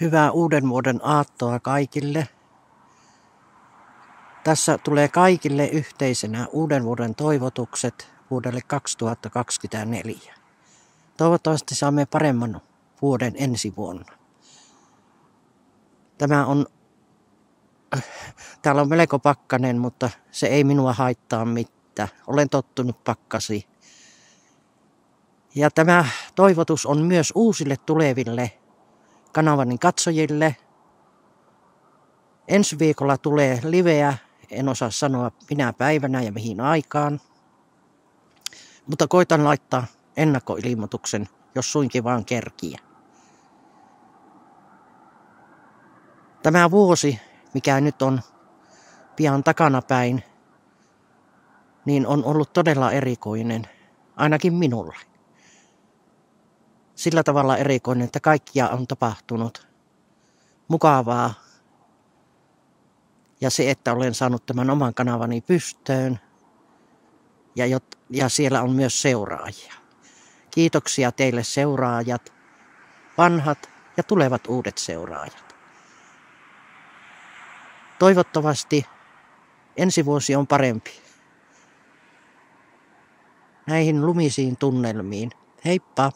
Hyvää uuden vuoden aattoa kaikille. Tässä tulee kaikille yhteisenä uuden vuoden toivotukset vuodelle 2024. Toivottavasti saamme paremman vuoden ensi vuonna. Täällä on melko pakkanen, mutta se ei minua haittaa mitään. Olen tottunut pakkasiin. Ja tämä toivotus on myös uusille tuleville kanavani katsojille. Ensi viikolla tulee liveä, en osaa sanoa minä päivänä ja mihin aikaan. Mutta koitan laittaa ennakkoilmoituksen, jos suinkin vaan kerkiä. Tämä vuosi, mikä nyt on pian takanapäin, niin on ollut todella erikoinen, ainakin minulle. Sillä tavalla erikoinen, että kaikkia on tapahtunut mukavaa. Ja se, että olen saanut tämän oman kanavani pystyyn ja siellä on myös seuraajia. Kiitoksia teille seuraajat, vanhat ja tulevat uudet seuraajat. Toivottavasti ensi vuosi on parempi. Näihin lumisiin tunnelmiin. Heippa!